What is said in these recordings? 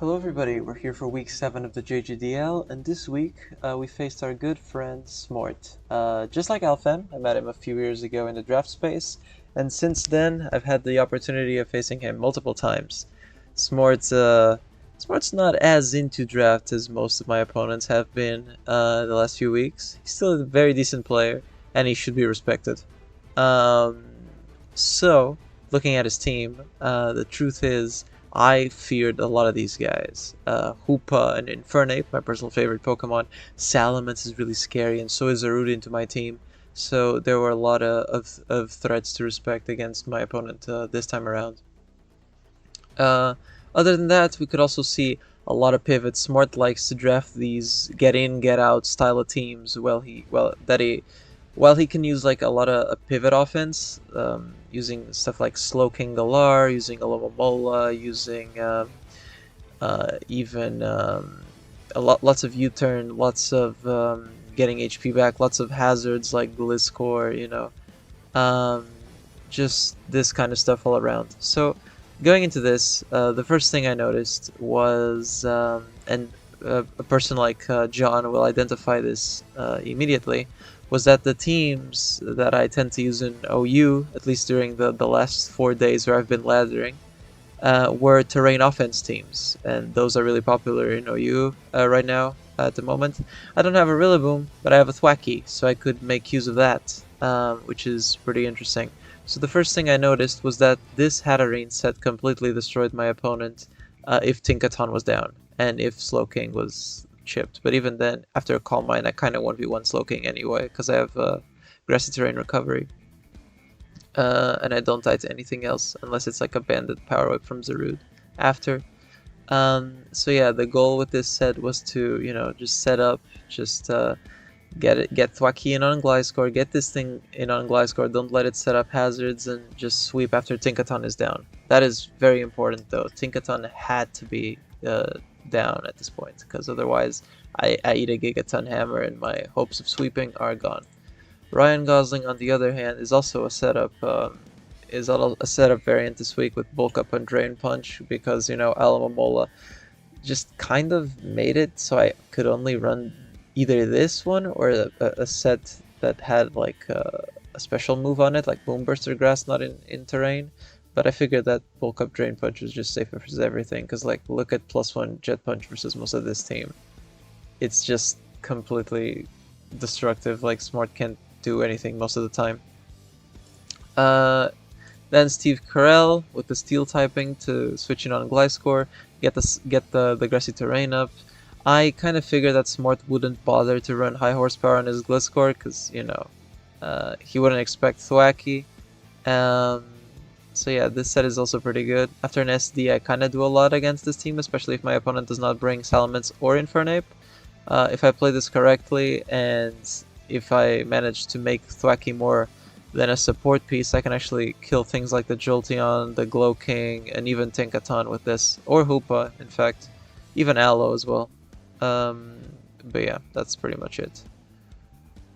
Hello everybody, we're here for week 7 of the JJDL, and this week we faced our good friend Smort. Just like Alfem, I met him a few years ago in the draft space, and since then I've had the opportunity of facing him multiple times. Smart's not as into draft as most of my opponents have been the last few weeks. He's still a very decent player, and he should be respected. Um, so, looking at his team, the truth is I feared a lot of these guys. Hoopa and Infernape, my personal favorite Pokemon. Salamence is really scary, and so is Zarude into my team. So there were a lot of threats to respect against my opponent this time around. Uh, Other than that, we could also see a lot of pivots. Smart likes to draft these get in, get out style of teams. While he can use like a lot of a pivot offense, using stuff like Slowking Galar, using Alomomola, using even lots of U-turn, lots of getting HP back, lots of hazards like Gliscor, um, just this kind of stuff all around. So going into this, the first thing I noticed was, and a person like John will identify this immediately, was that the teams that I tend to use in OU, at least during the last 4 days where I've been laddering, were terrain offense teams, and those are really popular in OU right now at the moment. I don't have a Rillaboom, but I have a Thwackey, so I could make use of that, which is pretty interesting. So the first thing I noticed was that this Hatterene set completely destroyed my opponent if Tinkaton was down, and if Slowking was chipped. But even then, after a Calm Mind, I kind of 1v1 Slowking anyway, because I have Grassy Terrain Recovery. And I don't die to anything else, unless it's like a Bandit Power Whip from Zarude after. So yeah, the goal with this set was to, just set up, just get Thwackey in on Gliscor, get this thing in on Gliscor, don't let it set up hazards, and just sweep after Tinkaton is down. That is very important though. Tinkaton had to be down at this point, because otherwise I eat a Gigaton Hammer and my hopes of sweeping are gone. Ryan Gosling, on the other hand, is also a setup variant this week with Bulk Up and Drain Punch, because Alamomola just kind of made it so I could only run either this one or a set that had like a special move on it, like Boomburst or Grass Knot in terrain. But I figured that Bulk Up Drain Punch was just safer versus everything, because like look at +1 Jet Punch versus most of this team. It's just completely destructive. Like Smart can't do anything most of the time. Then Steve Carell with the Steel typing to switch in on Gliscor, get the Grassy Terrain up. I kind of figured that Smart wouldn't bother to run high horsepower on his Gliscor, because he wouldn't expect Thwackey. So yeah, this set is also pretty good. After an SD, I kind of do a lot against this team, especially if my opponent does not bring Salamence or Infernape. If I play this correctly, and if I manage to make Thwackey more than a support piece, I can actually kill things like the Jolteon, the Glow King, and even Tinkaton with this, or Hoopa, in fact, even Aloe as well. But yeah, that's pretty much it.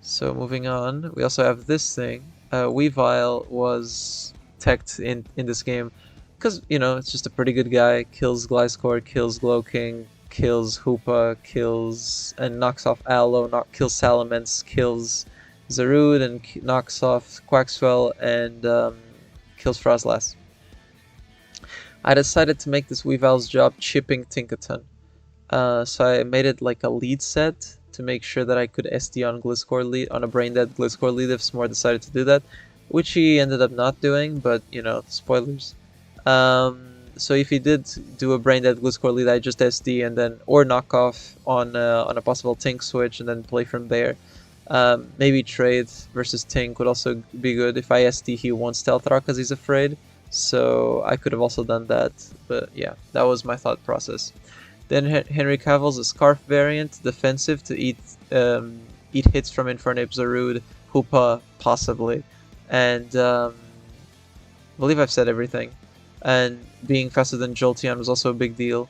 So moving on, we also have this thing. Weavile was teched in this game because, it's just a pretty good guy. Kills Gliscor, kills Glow King, kills Hoopa, kills and knocks off Aloe, kills Salamence, kills Zarude, and knocks off Quaxwell, and kills Frostlass. I decided to make this Weavile's job chipping Tinkaton. So I made it like a lead set to make sure that I could SD on Gliscor lead, on a brain dead Gliscor lead if Smart decided to do that, which he ended up not doing, but spoilers. So if he did do a brain dead Gliscor lead, I just SD and then or knock off on a possible Tink switch and then play from there. Maybe trade versus Tink would also be good. If I SD, he won't Stealth Rock because he's afraid. So I could have also done that, but yeah, that was my thought process. Then Henry Cavill's a Scarf variant, defensive to eat hits from Infernape, Zarude, Hoopa, possibly, and I believe I've said everything. And being faster than Jolteon was also a big deal,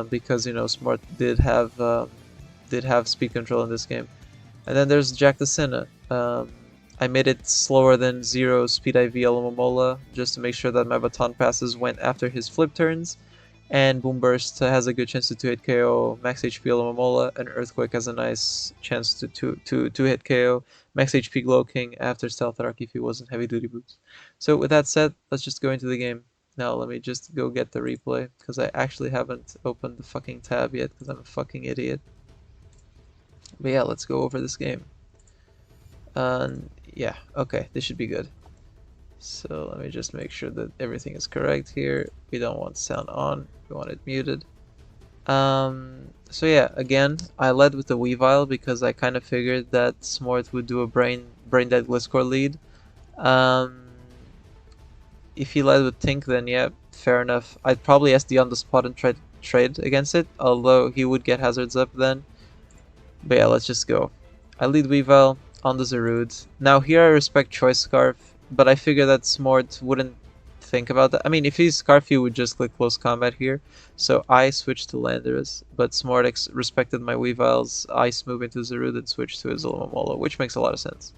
because Smart did have speed control in this game. And then there's Jack the Sinna. I made it slower than 0 speed IV Alomomola just to make sure that my baton passes went after his flip turns. And Boom Burst has a good chance to 2-hit KO Max HP Momola, and Earthquake has a nice chance to 2-hit KO Max HP Glow King after Stealth Arc if he wasn't Heavy Duty Boots. So with that said, let's just go into the game. Now let me just go get the replay, because I actually haven't opened the fucking tab yet, because I'm a fucking idiot. But yeah, let's go over this game. Yeah, okay, this should be good. So let me just make sure that everything is correct here. We don't want sound on, we want it muted. So yeah, again, I led with the Weavile because I kind of figured that Smort would do a brain dead Gliscor lead. If he led with Tink, then yeah, fair enough. I'd probably SD on the spot and try to trade against it, although he would get hazards up then. But yeah, let's just go. I lead Weavile on the Zarude. Now here I respect Choice Scarf, but I figure that Smort wouldn't think about that. I mean, if he's Scarf, he would just click Close Combat here. So I switched to Landorus, but Smort respected my Weavile's Ice move into Zarude and switched to his Momola, which makes a lot of sense.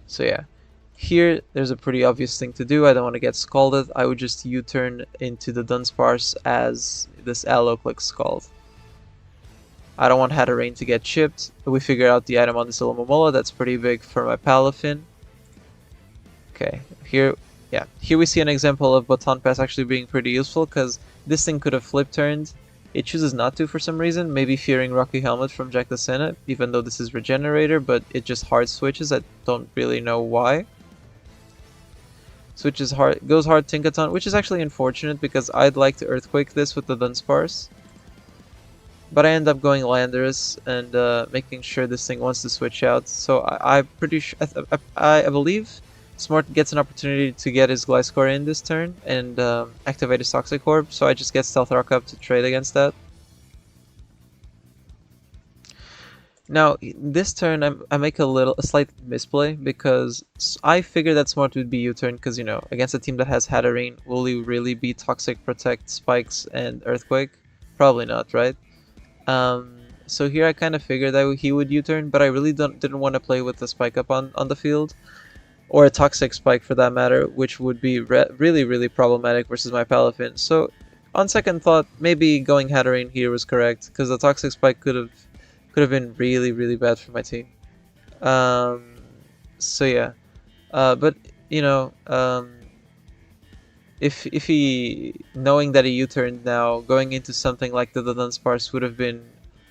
So yeah. Here, there's a pretty obvious thing to do. I don't want to get scalded. I would just U-turn into the Dunsparce as this Aloe clicks Scald. I don't want Hatterene to get chipped. We figured out the item on this Momola. That's pretty big for my Palafin. Okay, here we see an example of Baton Pass actually being pretty useful, because this thing could have flip turned. It chooses not to for some reason, maybe fearing Rocky Helmet from Jack the Senate, even though this is Regenerator, but it just hard switches. I don't really know why. Switches hard, goes hard Tinkaton, which is actually unfortunate because I'd like to Earthquake this with the Dunsparce. But I end up going Landorus and making sure this thing wants to switch out. So I'm pretty sure, I believe Smart gets an opportunity to get his Gliscor in this turn and activate his Toxic Orb. So I just get Stealth Rock up to trade against that. Now, this turn, I make a slight misplay because I figured that Smart would be U-turn because, you know, against a team that has Hatterene, will he really be Toxic, Protect, Spikes, and Earthquake? Probably not, right? So here I kind of figured that he would U-turn, but I really didn't want to play with the Spike up on the field, or a Toxic Spike for that matter, which would be really problematic versus my Palafin. So, on second thought, maybe going Hatterene here was correct, because the Toxic Spike could have been really bad for my team. So yeah, but you know, if he, knowing that he U-turned now, going into something like the Dunsparce would have been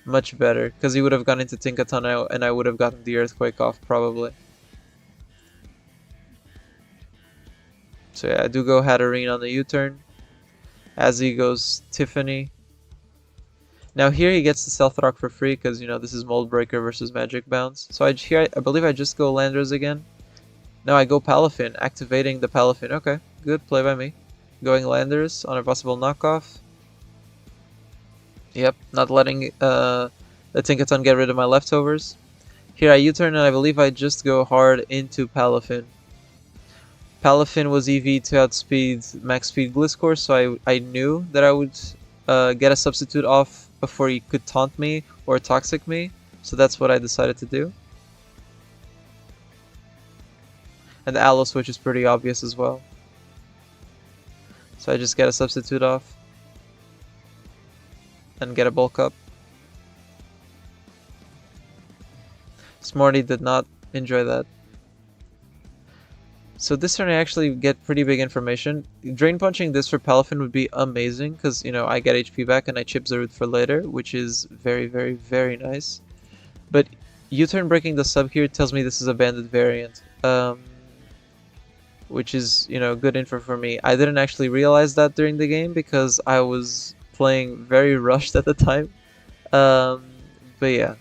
much better, because he would have gone into Tinkaton and I would have gotten the Earthquake off probably. So yeah, I do go Hatterene on the U-turn. As he goes Tiffany. Now here he gets the Stealth Rock for free because, you know, this is Mold Breaker versus Magic Bounce. So I believe I just go Landorus again. Now I go Palafin, activating the Palafin. Okay, good play by me. Going Landorus on a possible knockoff. Yep, not letting the Tinkaton get rid of my leftovers. Here I U-turn and I believe I just go hard into Palafin. Palafin was EV to outspeed max speed Gliscor, so I knew that I would get a substitute off before he could taunt me or toxic me, so that's what I decided to do. And the Aloe switch is pretty obvious as well. So I just get a substitute off and get a bulk up. Smarty did not enjoy that. So this turn I actually get pretty big information. Drain punching this for Palafin would be amazing because, you know, I get HP back and I chip Zarude for later, which is very nice. But U-turn breaking the sub here tells me this is a banded variant, which is, you know, good info for me. I didn't actually realize that during the game because I was playing very rushed at the time. But yeah,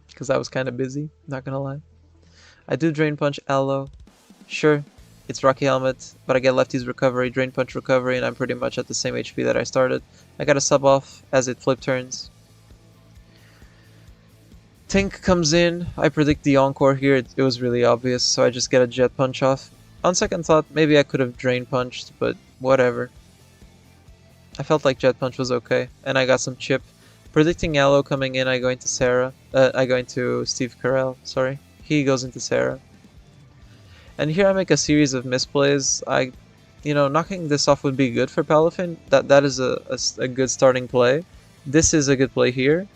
because I was kind of busy, not gonna lie. I do Drain Punch Aloe. Sure, it's Rocky Helmet, but I get Lefty's Recovery, Drain Punch Recovery, and I'm pretty much at the same HP that I started. I got a sub off as it flip turns. Tink comes in. I predict the Encore here. It was really obvious, so I just get a Jet Punch off. On second thought, maybe I could have Drain Punched, but whatever. I felt like Jet Punch was okay, and I got some chip. Predicting Aloe coming in, I go into Sarah. I go into Steve Carell, sorry. He goes into Sarah. And here I make a series of misplays. Knocking this off would be good for Palafin. That is a good starting play. This is a good play here.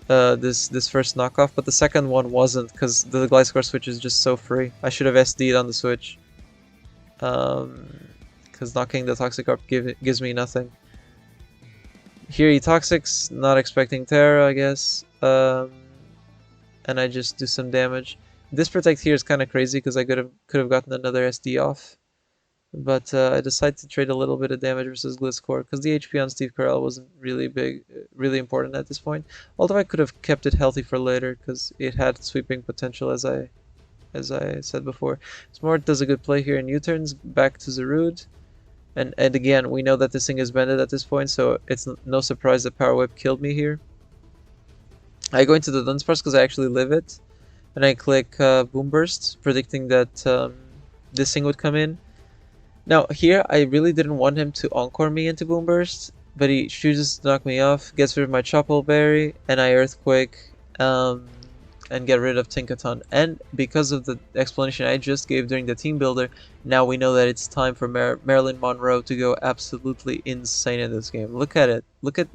This first knockoff, but the second one wasn't because the Gliscor switch is just so free. I should have SD'd on the switch. Because knocking the Toxic Orb gives me nothing. Here he Toxics, not expecting Terra, I guess. And I just do some damage. This protect here is kind of crazy because I could have gotten another SD off. But I decided to trade a little bit of damage versus Gliscor because the HP on Steve Carell wasn't really important at this point. Although I could have kept it healthy for later because it had sweeping potential as I said before. Smort does a good play here in U-turns, back to Zarude. And again, we know that this thing is bended at this point, so it's no surprise that Power Whip killed me here. I go into the Dunsparce because I actually live it. And I click Boom Burst, predicting that this thing would come in. Now, here, I really didn't want him to Encore me into Boom Burst, but he chooses to knock me off, gets rid of my Chople Berry, and I Earthquake, and get rid of Tinkaton. And because of the explanation I just gave during the team builder, now we know that it's time for Marilyn Monroe to go absolutely insane in this game. Look at it. Look at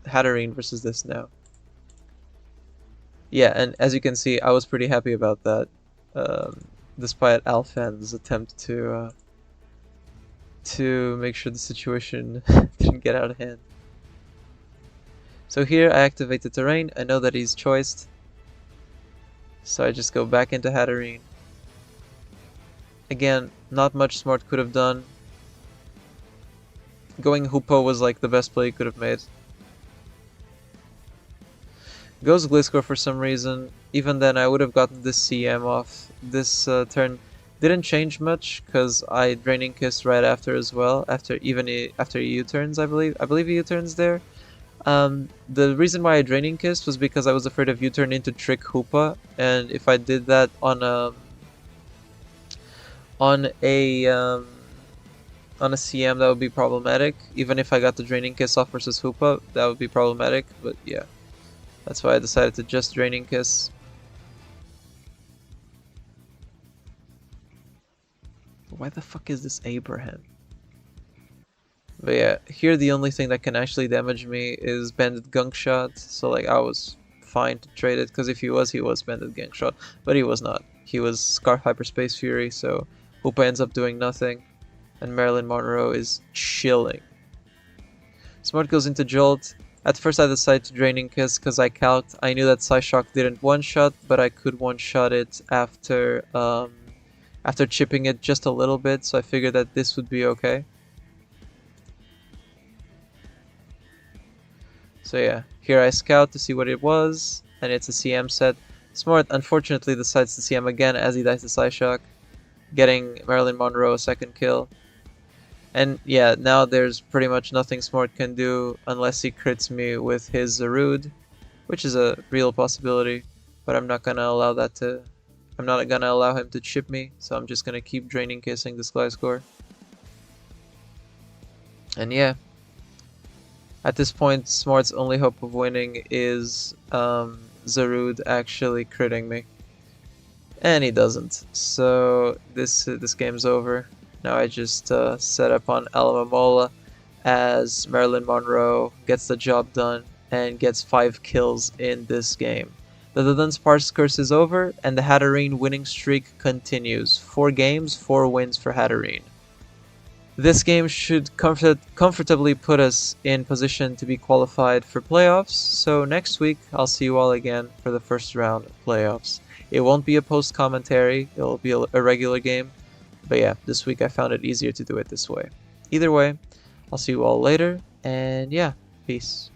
Hatterene versus this now. Yeah, and as you can see, I was pretty happy about that, despite Alfan's attempt to make sure the situation didn't get out of hand. So here I activate the terrain. I know that he's choiced, so I just go back into Hatterene. Again, not much Smart could have done. Going Hoopo was like the best play he could have made. Goes Gliscor for some reason. Even then, I would have gotten this CM off. This turn didn't change much because I Draining Kiss right after as well. After he U-turns, I believe. I believe he U-turns there. The reason why I Draining Kissed was because I was afraid of U-turn into Trick Hoopa, and if I did that on a CM, that would be problematic. Even if I got the Draining Kiss off versus Hoopa, that would be problematic. But yeah. That's why I decided to just Draining Kiss. Why the fuck is this Abraham? But yeah, here the only thing that can actually damage me is Banded Gunk Shot. So like I was fine to trade it because if he was Banded Gunk Shot. But he was not. He was Scarf Hyperspace Fury, so Hoopa ends up doing nothing. And Marilyn Monroe is chilling. Smart goes into Jolt. At first I decided to Draining Kiss because I calced. I knew that Psyshock didn't one-shot, but I could one-shot it after chipping it just a little bit, so I figured that this would be okay. So yeah, here I scout to see what it was, and it's a CM set. Smart unfortunately decides to CM again as he dies to Psyshock, getting Marilyn Monroe a second kill. And yeah, now there's pretty much nothing Smart can do unless he crits me with his Zarude, which is a real possibility, but I'm not gonna allow him to chip me, so I'm just gonna keep Draining Kissing this Gliscor. And yeah, at this point, Smart's only hope of winning is Zarude actually critting me, and he doesn't. So this game's over. Now I just set up on Alamamola as Marilyn Monroe gets the job done and gets 5 kills in this game. The Dunsparce curse is over and the Hatterene winning streak continues. 4 games, 4 wins for Hatterene. This game should comfortably put us in position to be qualified for playoffs, so next week I'll see you all again for the first round of playoffs. It won't be a post-commentary, it'll be a regular game. But yeah, this week I found it easier to do it this way. Either way, I'll see you all later, and yeah, peace.